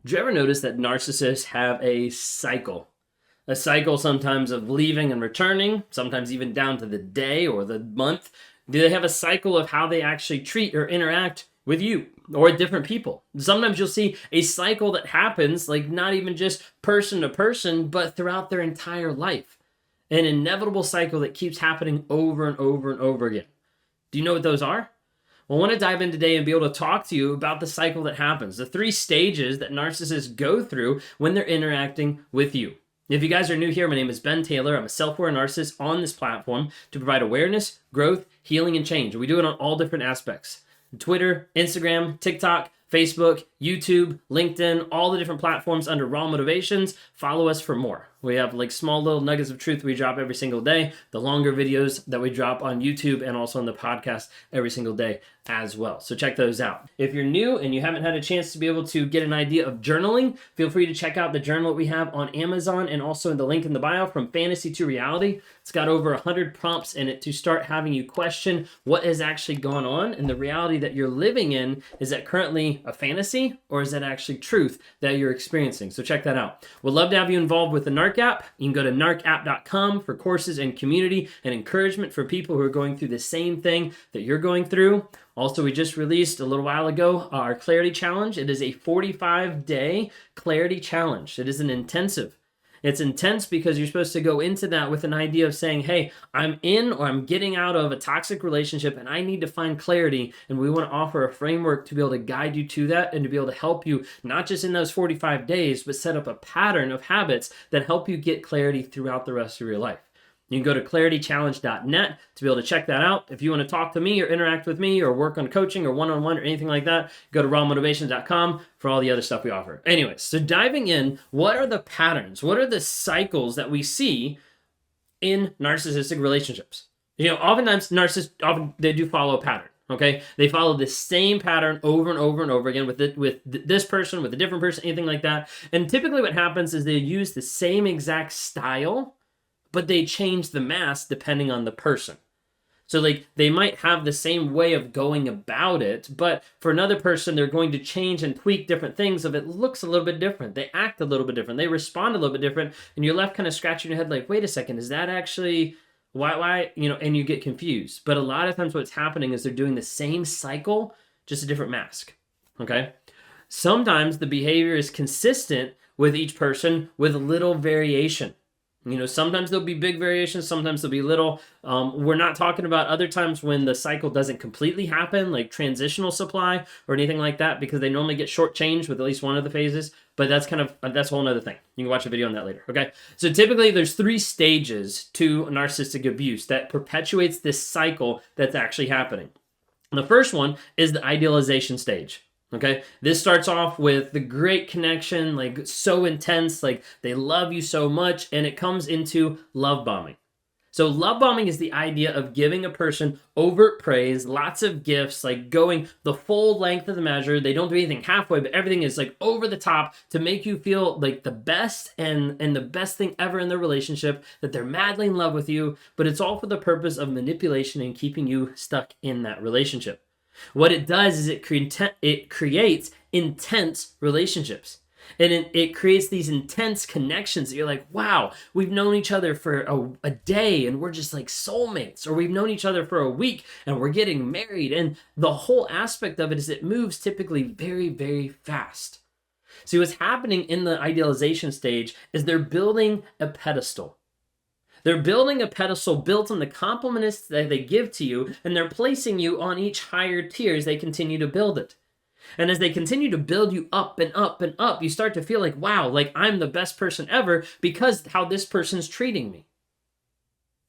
Do you ever notice that narcissists have a cycle? A cycle sometimes of leaving and returning, sometimes even down to the day or the month. Do they have a cycle of how they actually treat or interact with you or different people? Sometimes you'll see a cycle that happens, like not even just person to person, but throughout their entire life. An inevitable cycle that keeps happening over and over and over again. Do you know what those are? Well, I want to dive in today and be able to talk to you about the cycle that happens, the three stages that narcissists go through when they're interacting with you. If you guys are new here, my name is Ben Taylor. I'm a self-aware narcissist on this platform to provide awareness, growth, healing, and change. We do it on all different aspects. Twitter, Instagram, TikTok, Facebook, YouTube, LinkedIn, all the different platforms under Raw Motivations. Follow us for more. We have like small little nuggets of truth we drop every single day, the longer videos that we drop on YouTube and also on the podcast every single day as well. So check those out. If you're new and you haven't had a chance to be able to get an idea of journaling, feel free to check out the journal that we have on Amazon and also in the link in the bio, From Fantasy to Reality. It's got over 100 prompts in it to start having you question what has actually gone on and the reality that you're living in. Is that currently a fantasy or is that actually truth that you're experiencing? So check that out. We'd love to have you involved with the NARC app. You can go to narcapp.com for courses and community and encouragement for people who are going through the same thing that you're going through. Also, we just released a little while ago our Clarity Challenge. It is a 45-day Clarity Challenge. It is an intensive. It's intense because you're supposed to go into that with an idea of saying, hey, I'm in or I'm getting out of a toxic relationship and I need to find clarity. And we want to offer a framework to be able to guide you to that and to be able to help you, not just in those 45 days, but set up a pattern of habits that help you get clarity throughout the rest of your life. You can go to claritychallenge.net to be able to check that out. If you want to talk to me or interact with me or work on coaching or one-on-one or anything like that, go to rawmotivation.com for all the other stuff we offer. Anyways, so diving in, what are the patterns? What are the cycles that we see in narcissistic relationships? You know, oftentimes narcissists, they do follow a pattern. Okay, they follow the same pattern over and over and over again with this person, with a different person, anything like that. And typically what happens is they use the same exact style, but they change the mask depending on the person. So like they might have the same way of going about it, but for another person, they're going to change and tweak different things if it looks a little bit different. They act a little bit different. They respond a little bit different. And you're left kind of scratching your head like, wait a second, is that actually why, and you get confused. But a lot of times what's happening is they're doing the same cycle, just a different mask, okay? Sometimes the behavior is consistent with each person with little variation. Sometimes there'll be big variations, sometimes there'll be little. We're not talking about other times when the cycle doesn't completely happen, like transitional supply or anything like that, because they normally get shortchanged with at least one of the phases. But that's a whole other thing. You can watch a video on that later, okay? So typically there's 3 stages to narcissistic abuse that perpetuates this cycle that's actually happening. The first one is the idealization stage. Okay, this starts off with the great connection, like so intense, like they love you so much, and it comes into love bombing. So love bombing is the idea of giving a person overt praise, lots of gifts, like going the full length of the measure. They don't do anything halfway, but everything is like over the top to make you feel like the best and the best thing ever in their relationship, that they're madly in love with you, but it's all for the purpose of manipulation and keeping you stuck in that relationship. What it does is it creates intense relationships. And it creates these intense connections that you're like, wow, we've known each other for a day and we're just like soulmates. Or we've known each other for a week and we're getting married. And the whole aspect of it is it moves typically very, very fast. See, what's happening in the idealization stage is they're building a pedestal. They're building a pedestal built on the compliments that they give to you, and they're placing you on each higher tier as they continue to build it. And as they continue to build you up and up and up, you start to feel like, wow, like I'm the best person ever because how this person's treating me.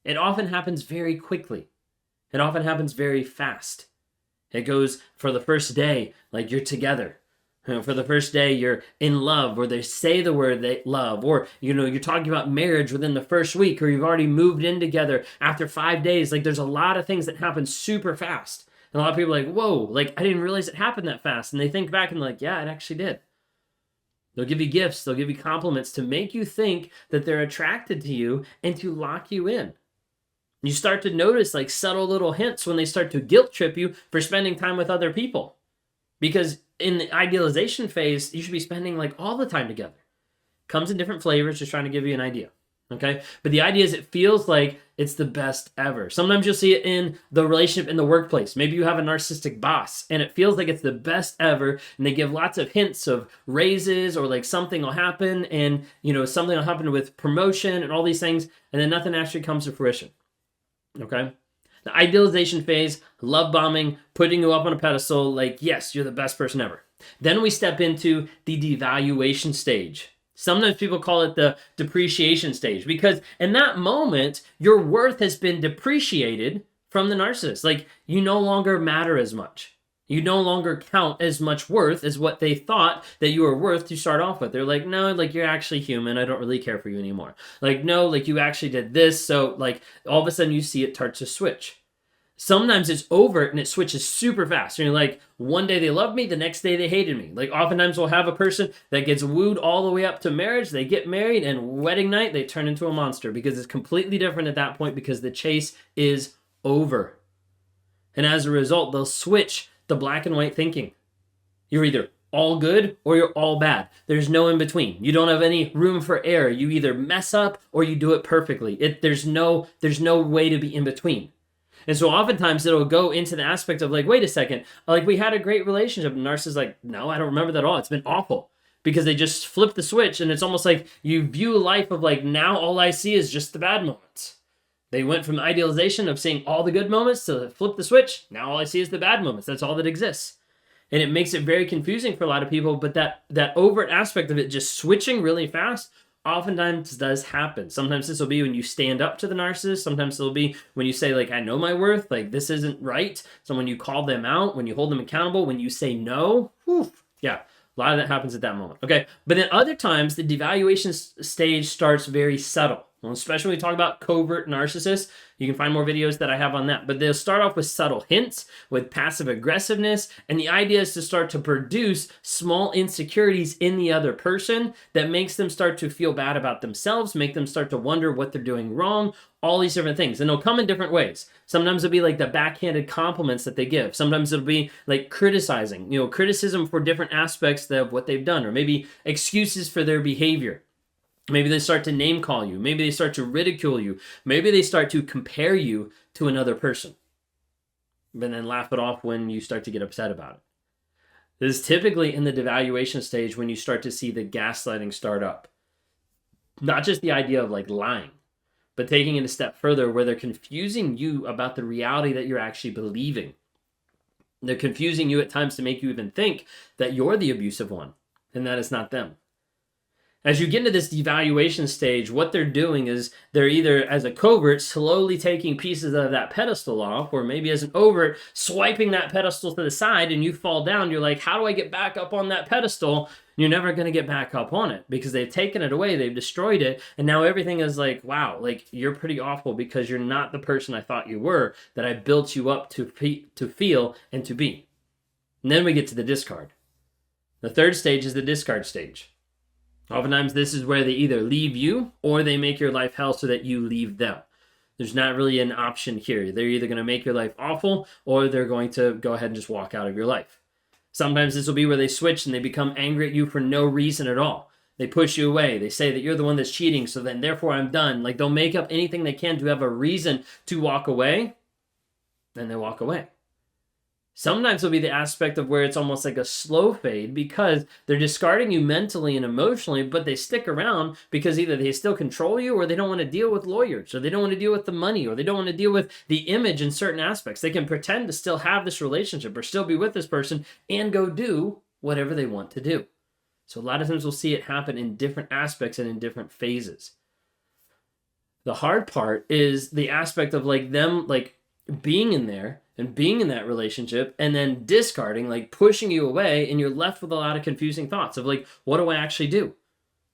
It often happens very quickly. It often happens very fast. It goes for the first day, like you're together. For the first day, you're in love, or they say the word they love, or, you're talking about marriage within the first week, or you've already moved in together after 5 days. Like, there's a lot of things that happen super fast. And a lot of people are like, whoa, like, I didn't realize it happened that fast. And they think back and like, yeah, it actually did. They'll give you gifts, they'll give you compliments to make you think that they're attracted to you and to lock you in. You start to notice like subtle little hints when they start to guilt trip you for spending time with other people. Because in the idealization phase, you should be spending like all the time together. Comes in different flavors, just trying to give you an idea. Okay? But the idea is it feels like it's the best ever. Sometimes you'll see it in the relationship in the workplace. Maybe you have a narcissistic boss and it feels like it's the best ever, and they give lots of hints of raises, or like something will happen, and something will happen with promotion and all these things, and then nothing actually comes to fruition. Okay? The idealization phase, love bombing, putting you up on a pedestal, like, yes, you're the best person ever. Then we step into the devaluation stage. Sometimes people call it the depreciation stage, because in that moment, your worth has been depreciated from the narcissist. Like, you no longer matter as much. You no longer count as much worth as what they thought that you were worth to start off with. They're like, no, like, you're actually human. I don't really care for you anymore. Like, no, like, you actually did this. So, like, all of a sudden you see it start to switch. Sometimes it's overt and it switches super fast. And you're like, one day they loved me, the next day they hated me. Like, oftentimes we'll have a person that gets wooed all the way up to marriage, they get married, and wedding night, they turn into a monster, because it's completely different at that point, because the chase is over. And as a result, they'll switch the black and white thinking. You're either all good or you're all bad. There's no in between. You don't have any room for error. You either mess up or you do it perfectly. There's no way to be in between. And so oftentimes it'll go into the aspect of like, wait a second, like, we had a great relationship. And the narcissist is like, no, I don't remember that at all. It's been awful. Because they just flip the switch, and it's almost like you view life of like, now all I see is just the bad moments. They went from the idealization of seeing all the good moments to flip the switch. Now all I see is the bad moments. That's all that exists. And it makes it very confusing for a lot of people. But that overt aspect of it just switching really fast oftentimes does happen. Sometimes this will be when you stand up to the narcissist. Sometimes it'll be when you say, like, I know my worth, like, this isn't right. So when you call them out, when you hold them accountable, when you say no, yeah, a lot of that happens at that moment. Okay, but then other times the devaluation stage starts very subtle. Well, especially when we talk about covert narcissists, you can find more videos that I have on that. But they'll start off with subtle hints, with passive aggressiveness, and the idea is to start to produce small insecurities in the other person that makes them start to feel bad about themselves, make them start to wonder what they're doing wrong, all these different things. And they'll come in different ways. Sometimes it'll be like the backhanded compliments that they give. Sometimes it'll be like criticizing, criticism for different aspects of what they've done, or maybe excuses for their behavior. Maybe they start to name call you. Maybe they start to ridicule you. Maybe they start to compare you to another person, but then laugh it off when you start to get upset about it. This is typically in the devaluation stage when you start to see the gaslighting start up. Not just the idea of like lying, but taking it a step further where they're confusing you about the reality that you're actually believing. They're confusing you at times to make you even think that you're the abusive one and that it's not them. As you get into this devaluation stage, what they're doing is they're either, as a covert, slowly taking pieces of that pedestal off, or maybe as an overt, swiping that pedestal to the side, and you fall down. You're like, how do I get back up on that pedestal? You're never going to get back up on it, because they've taken it away, they've destroyed it, and now everything is like, wow, like, you're pretty awful because you're not the person I thought you were, that I built you up to feel and to be. And then we get to the discard. The third stage is the discard stage. Oftentimes, this is where they either leave you or they make your life hell so that you leave them. There's not really an option here. They're either going to make your life awful or they're going to go ahead and just walk out of your life. Sometimes this will be where they switch and they become angry at you for no reason at all. They push you away. They say that you're the one that's cheating, so then therefore I'm done. Like, they'll make up anything they can to have a reason to walk away, and they walk away. Sometimes it'll be the aspect of where it's almost like a slow fade, because they're discarding you mentally and emotionally, but they stick around because either they still control you, or they don't want to deal with lawyers, or they don't want to deal with the money, or they don't want to deal with the image in certain aspects. They can pretend to still have this relationship or still be with this person and go do whatever they want to do. So a lot of times we'll see it happen in different aspects and in different phases. The hard part is the aspect of like them like being in there and being in that relationship and then discarding, like pushing you away, and you're left with a lot of confusing thoughts of like, what do I actually do?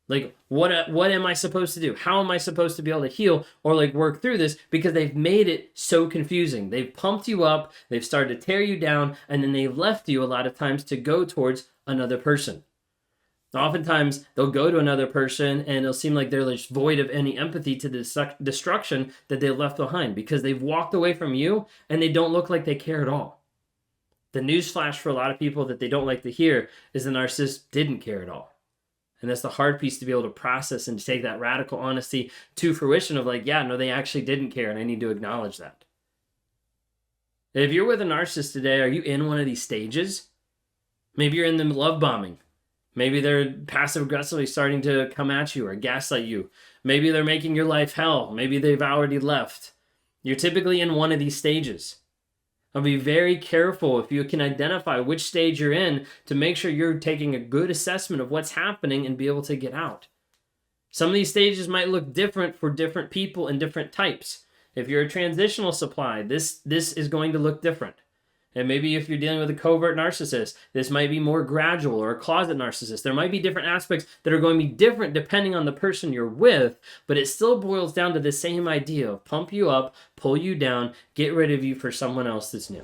Like, what am I supposed to do? How am I supposed to be able to heal or like work through this? Because they've made it so confusing. They've pumped you up, they've started to tear you down, and then they've left you a lot of times to go towards another person. Oftentimes, they'll go to another person and it'll seem like they're just void of any empathy to the destruction that they left behind, because they've walked away from you and they don't look like they care at all. The newsflash for a lot of people that they don't like to hear is the narcissist didn't care at all. And that's the hard piece to be able to process and to take that radical honesty to fruition of like, yeah, no, they actually didn't care, and I need to acknowledge that. If you're with a narcissist today, are you in one of these stages? Maybe you're in the love bombing. Maybe they're passive aggressively starting to come at you or gaslight you. Maybe they're making your life hell. Maybe they've already left. You're typically in one of these stages. I'll be very careful if you can identify which stage you're in to make sure you're taking a good assessment of what's happening and be able to get out. Some of these stages might look different for different people and different types. If you're a transitional supply, this is going to look different. And maybe if you're dealing with a covert narcissist, this might be more gradual, or a closet narcissist. There might be different aspects that are going to be different depending on the person you're with, but it still boils down to the same idea of pump you up, pull you down, get rid of you for someone else that's new.